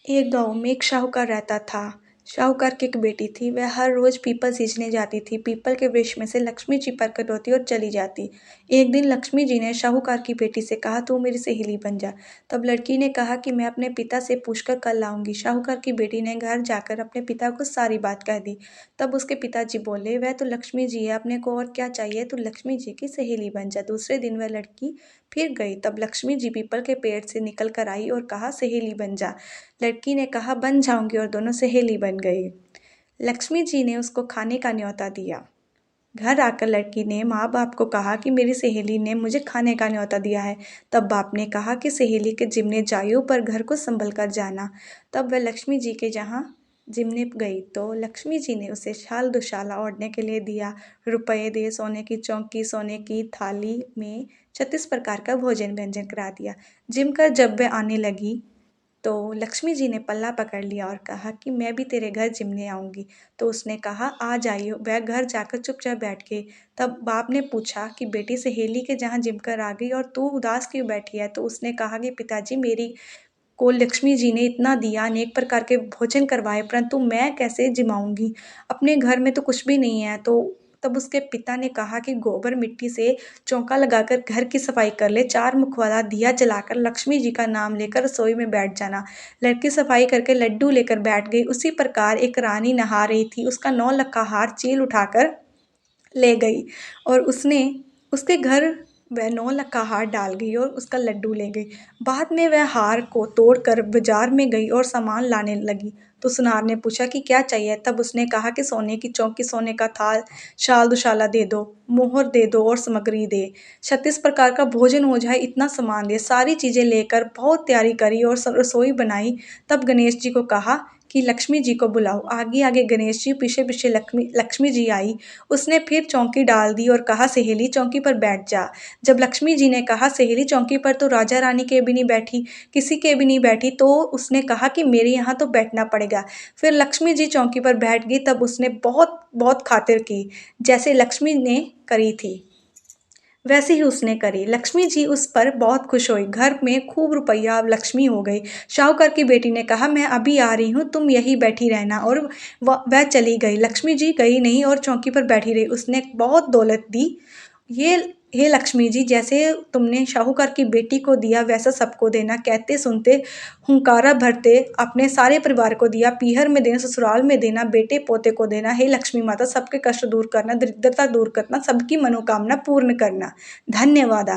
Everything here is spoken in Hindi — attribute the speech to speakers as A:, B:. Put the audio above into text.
A: एक गांव में एक शाहूकार रहता था। शाहूकार की एक बेटी थी। वह हर रोज पीपल सींचने जाती थी। पीपल के वृक्ष में से लक्ष्मी जी प्रकट होती और चली जाती। एक दिन लक्ष्मी जी ने शाहूकार की बेटी से कहा, तू मेरी सहेली बन जा। तब लड़की ने कहा कि मैं अपने पिता से पूछकर कल आऊंगी। शाहूकार की बेटी ने घर जाकर अपने पिता को सारी बात कह दी। तब उसके पिताजी बोले, वह तो लक्ष्मी जी है, अपने को और क्या चाहिए, तू लक्ष्मी जी की सहेली बन जा। दूसरे दिन वह लड़की फिर गई। तब लक्ष्मी जी पीपल के पेड़ से निकल कर आई और कहा, सहेली बन जा। लड़की ने कहा, बन जाऊंगी, और दोनों सहेली बन गई। लक्ष्मी जी ने उसको खाने का न्योता दिया। घर आकर लड़की ने माँ बाप को कहा कि मेरी सहेली ने मुझे खाने का न्योता दिया है। तब बाप ने कहा कि सहेली के जिम्ने जाइयो, पर घर को संभल कर जाना। तब वह लक्ष्मी जी के जहाँ जिम्ने गई तो लक्ष्मी जी ने उसे शाल दुशाला ओढ़ने के लिए दिया, रुपये दे, सोने की चौकी, सोने की थाली में 36 प्रकार का भोजन व्यंजन करा दिया। जिम कर जब वह आने लगी तो लक्ष्मी जी ने पल्ला पकड़ लिया और कहा कि मैं भी तेरे घर जिमने आऊंगी। तो उसने कहा, आ जाइयो। वह घर जाकर चुपचाप बैठ गई। तब बाप ने पूछा कि बेटी सहेली के जहाँ जिम कर आ गई और तू उदास क्यों बैठी है। तो उसने कहा कि पिताजी, मेरी को लक्ष्मी जी ने इतना दिया, अनेक प्रकार के भोजन करवाए, परंतु मैं कैसे जिमाऊंगी, अपने घर में तो कुछ भी नहीं है। तो तब उसके पिता ने कहा कि गोबर मिट्टी से चौका लगाकर घर की सफाई कर ले, 4 मुख वाला दिया जलाकर लक्ष्मी जी का नाम लेकर रसोई में बैठ जाना। लड़की सफाई करके लड्डू लेकर बैठ गई। उसी प्रकार एक रानी नहा रही थी, उसका 9 लक्का हार चील उठाकर ले गई और उसने उसके घर वह 9 लक्का हार डाल गई और उसका लड्डू ले गई। बाद में वह हार को तोड़कर बाजार में गई और सामान लाने लगी। तो सुनार ने पूछा कि क्या चाहिए। तब उसने कहा कि सोने की चौकी, सोने का थाल, शाल दुशाला दे दो, मोहर दे दो और सामग्री दे, 36 प्रकार का भोजन हो जाए, इतना सामान दे। सारी चीजें लेकर बहुत तैयारी करी और रसोई बनाई। तब गणेश जी को कहा कि लक्ष्मी जी को बुलाओ। आगे आगे गणेश जी, पीछे पीछे लक्ष्मी जी आई। उसने फिर चौकी डाल दी और कहा, सहेली चौकी पर बैठ जा। जब लक्ष्मी जी ने कहा, सहेली चौकी पर तो राजा रानी के भी नहीं बैठी, किसी के भी नहीं बैठी, तो उसने कहा कि मेरे यहाँ तो बैठना पड़ेगा। फिर लक्ष्मी जी चौकी पर बैठ गई। तब उसने बहुत बहुत खातिर की, जैसे लक्ष्मी ने करी थी वैसे ही उसने करी। लक्ष्मी जी उस पर बहुत खुश हुई। घर में खूब रुपया अब लक्ष्मी हो गई। शाहूकार की बेटी ने कहा, मैं अभी आ रही हूँ, तुम यहीं बैठी रहना। और वह चली गई। लक्ष्मी जी गई नहीं और चौकी पर बैठी रही। उसने बहुत दौलत दी। ये हे लक्ष्मी जी, जैसे तुमने शाहूकार की बेटी को दिया वैसा सबको देना। कहते सुनते हुंकारा भरते अपने सारे परिवार को दिया। पीहर में देना, ससुराल में देना, बेटे पोते को देना। हे लक्ष्मी माता, सबके कष्ट दूर करना, दरिद्रता दूर करना, सबकी मनोकामना पूर्ण करना। धन्यवाद।